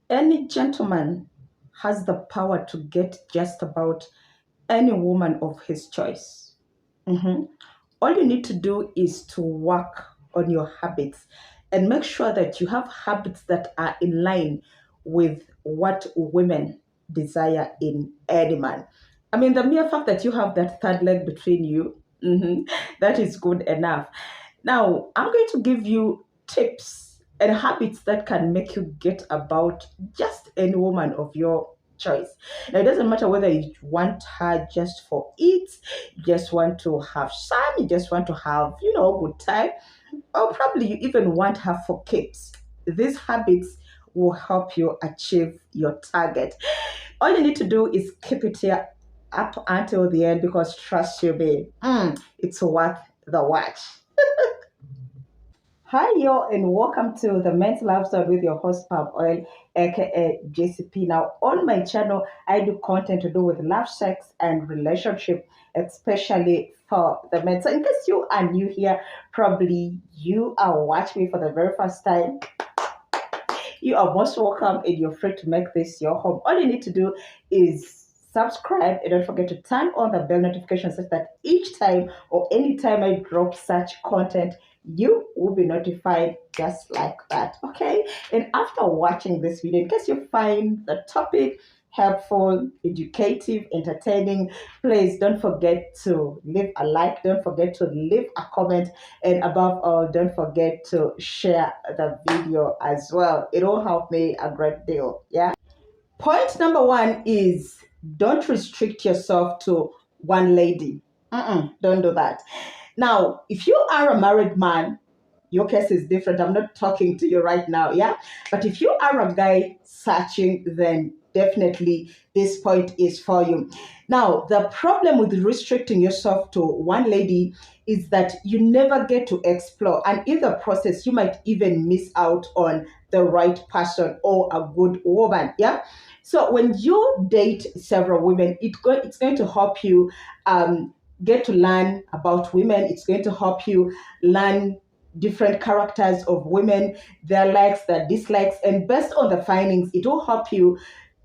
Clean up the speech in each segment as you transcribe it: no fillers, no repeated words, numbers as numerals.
Any gentleman has the power to get just about any woman of his choice. Mhm. All you need to do is to work on your habits and make sure that you have habits that are in line with what women desire in any man. I mean, the mere fact that you have that third leg between you, that is good enough. Now, I'm going to give you tips and habits that can make you get about just any woman of your choice. Now, it doesn't matter whether you want her just for it, you just want to have fun, you just want to have, good time, or probably you even want her for keeps. These habits will help you achieve your target. All you need to do is keep it here up until the end because trust you me, it's worth the watch. Hi, yo, and welcome to the Mental Episode with your host, Pam Oil, aka JCP. Now, on my channel, I do content to do with love, sex, and relationship, especially for the men. So, in case you are new here, probably you are watching me for the very first time. You are most welcome and you're free to make this your home. All you need to do is subscribe and don't forget to turn on the bell notification so that each time or anytime I drop such content, you will be notified just like that. Okay. And after watching this video, in case you find the topic helpful, educative, entertaining, please don't forget to leave a like, don't forget to leave a comment, and above all, don't forget to share the video as well. It will help me a great deal. Yeah. Point number one is don't restrict yourself to one lady. Don't do that. Now, if you are a married man, your case is different. I'm not talking to you right now, yeah? But if you are a guy searching, then definitely this point is for you. Now, the problem with restricting yourself to one lady is that you never get to explore. And in the process, you might even miss out on the right person or a good woman, yeah? So when you date several women, it's going to help you get to learn about women. It's going to help you learn different characters of women, their likes, their dislikes, and based on the findings, it will help you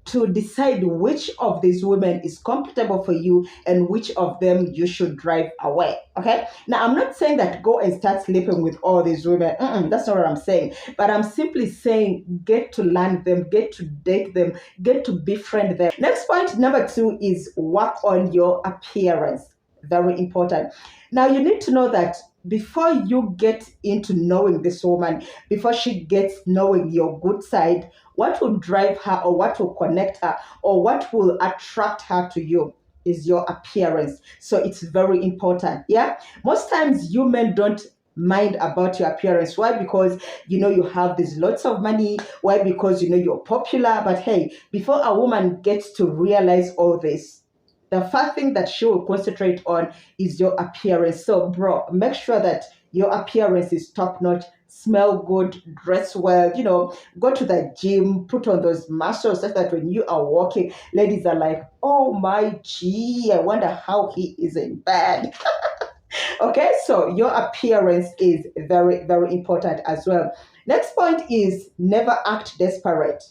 to decide which of these women is comfortable for you and which of them you should drive away. Okay. Now, I'm not saying that go and start sleeping with all these women. That's not what I'm saying. But I'm simply saying get to learn them, get to date them, get to befriend them. Next point, number two, is work on your appearance. Very important. Now, you need to know that before you get into knowing this woman, before she gets knowing your good side, what will drive her or what will connect her or what will attract her to you is your appearance. So it's very important. Yeah. Most times you men don't mind about your appearance. Why? Because you have these lots of money. Why? Because you're popular. But hey, before a woman gets to realize all this, the first thing that she will concentrate on is your appearance. So, bro, make sure that your appearance is top notch, smell good, dress well, go to the gym, put on those muscles so that when you are walking, ladies are like, oh my gee, I wonder how he is in bed. Okay, so your appearance is very, very important as well. Next point is never act desperate.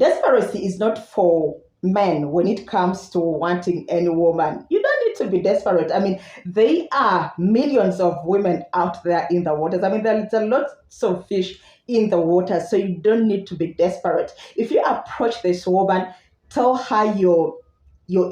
Desperacy is not for men when it comes to wanting any woman. You don't need to be desperate. I mean, there are millions of women out there in the waters. I mean, there's a lot of fish in the water, so you don't need to be desperate. If you approach this woman, tell her your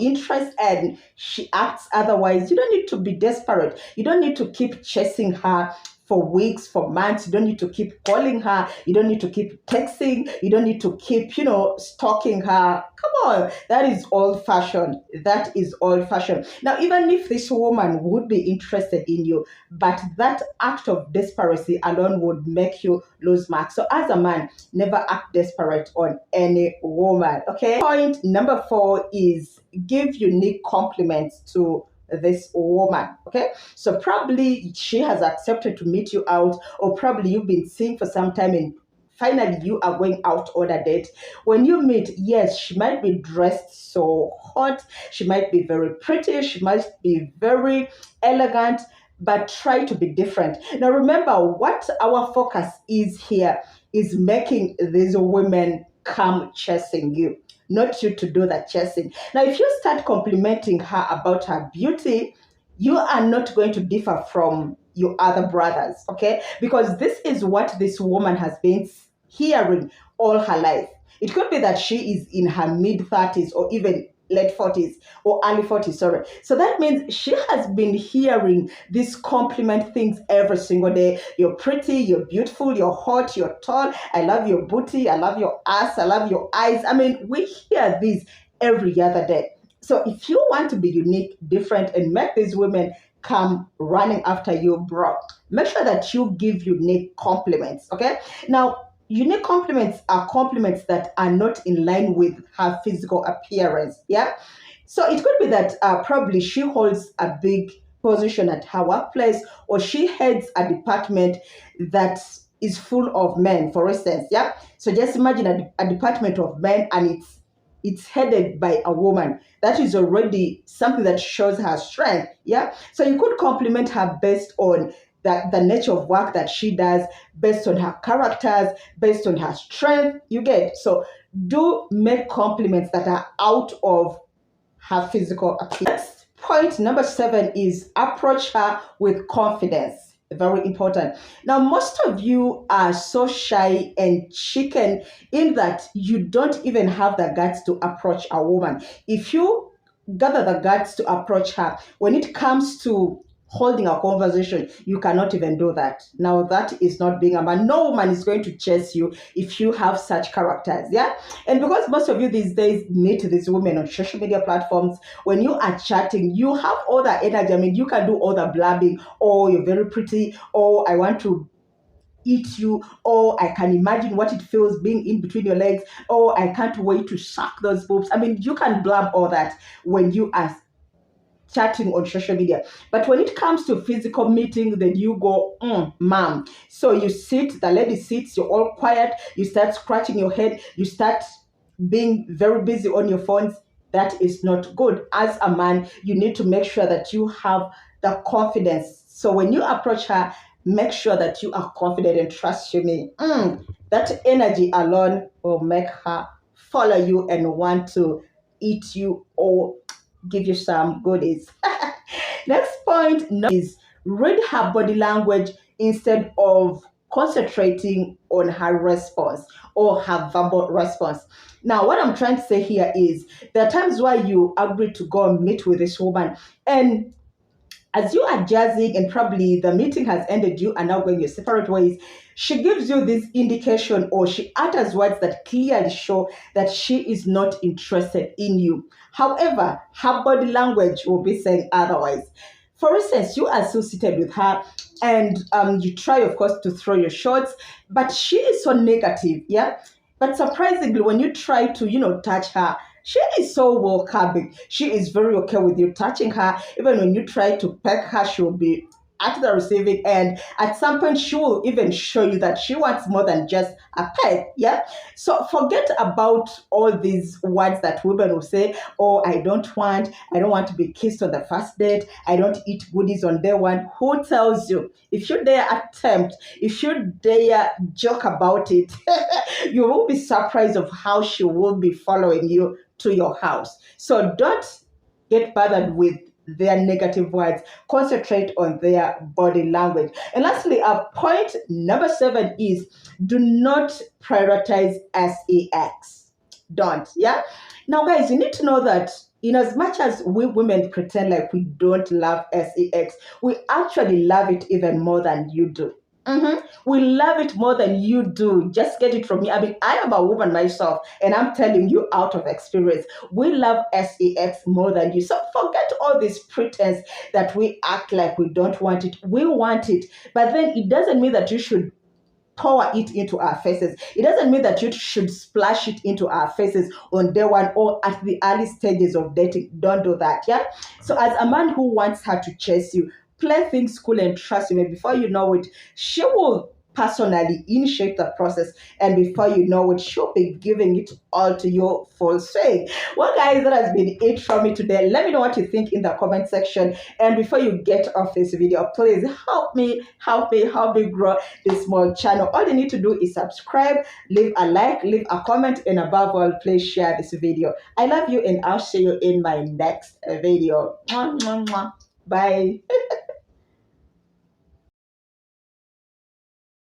interest and she acts otherwise, you don't need to be desperate. You don't need to keep chasing her for weeks, for months. You don't need to keep calling her. You don't need to keep texting. You don't need to keep, stalking her. Come on. That is old fashioned. That is old fashioned. Now, even if this woman would be interested in you, but that act of desperation alone would make you lose marks. So as a man, never act desperate on any woman. Okay. Point number four is give unique compliments to this woman. Okay, so probably she has accepted to meet you out, or probably you've been seeing for some time and finally you are going out on a date. When you meet, yes, she might be dressed so hot, she might be very pretty, she might be very elegant, but try to be different. Now remember what our focus is here is making these women come chasing you, not you to do that chasing. Now, if you start complimenting her about her beauty, you are not going to differ from your other brothers, okay? Because this is what this woman has been hearing all her life. It could be that she is in her mid 30s or even late 40s or early 40s, sorry. So that means she has been hearing these compliment things every single day. You're pretty, you're beautiful, you're hot, you're tall, I love your booty, I love your ass, I love your eyes. I mean, we hear these every other day. So if you want to be unique, different, and make these women come running after you, bro, make sure that you give unique compliments, okay? Now, unique compliments are compliments that are not in line with her physical appearance. Yeah. So it could be that probably she holds a big position at her workplace, or she heads a department that is full of men, for instance. Yeah. So just imagine a department of men, and it's headed by a woman. That is already something that shows her strength. Yeah. So you could compliment her based on the nature of work that she does, based on her characters, based on her strength. You get. So do make compliments that are out of her physical appearance. Point number 7 is approach her with confidence. Very important. Now, most of you are so shy and chicken in that you don't even have the guts to approach a woman. If you gather the guts to approach her, when it comes to holding a conversation, you cannot even do that. Now, that is not being a man. No woman is going to chase you if you have such characters. Yeah. And because most of you these days meet these women on social media platforms, when you are chatting, you have all that energy. I mean, you can do all the blabbing, oh, you're very pretty, oh, I want to eat you, or I can imagine what it feels being in between your legs, or I can't wait to suck those boobs. I mean, you can blab all that when you are chatting on social media. But when it comes to physical meeting, then you go, ma'am. So you sit, the lady sits, you're all quiet, you start scratching your head, you start being very busy on your phones. That is not good. As a man, you need to make sure that you have the confidence. So when you approach her, make sure that you are confident, and trust you me, that energy alone will make her follow you and want to eat you or give you some goodies. Next point is read her body language instead of concentrating on her response or her verbal response. Now, what I'm trying to say here is there are times where you agree to go and meet with this woman, and as you are jazzing and probably the meeting has ended, you are now going your separate ways, she gives you this indication, or she utters words that clearly show that she is not interested in you. However, her body language will be saying otherwise. For instance, you are still seated with her, and you try, of course, to throw your shots, but she is so negative, yeah? But surprisingly, when you try to, touch her, she is so welcoming. She is very okay with you touching her. Even when you try to peck her, she will be at the receiving end. At some point, she will even show you that she wants more than just a peck. Yeah. So forget about all these words that women will say. Oh, I don't want to be kissed on the first date. I don't eat goodies on day one. Who tells you? If you dare attempt, if you dare joke about it, you will be surprised of how she will be following you to your house. So don't get bothered with their negative words. Concentrate on their body language. And lastly, point number 7 is do not prioritize sex. Don't. Yeah. Now, guys, you need to know that in as much as we women pretend like we don't love sex, we actually love it even more than you do. We love it more than you do. Just get it from me. I mean, I am a woman myself, and I'm telling you out of experience, we love sex more than you. So forget all this pretense that we act like we don't want it. We want it, but then it doesn't mean that you should pour it into our faces. It doesn't mean that you should splash it into our faces on day one or at the early stages of dating. Don't do that. Yeah. So as a man who wants her to chase you, play things cool and trust me. Before you know it, she will personally initiate the process, and before you know it, she'll be giving it all to you full swing. Well, guys, that has been it from me today. Let me know what you think in the comment section. And before you get off this video, please help me grow this small channel. All you need to do is subscribe, leave a like, leave a comment, and above all, please share this video. I love you, and I'll see you in my next video. Mwah, mwah, mwah. Bye.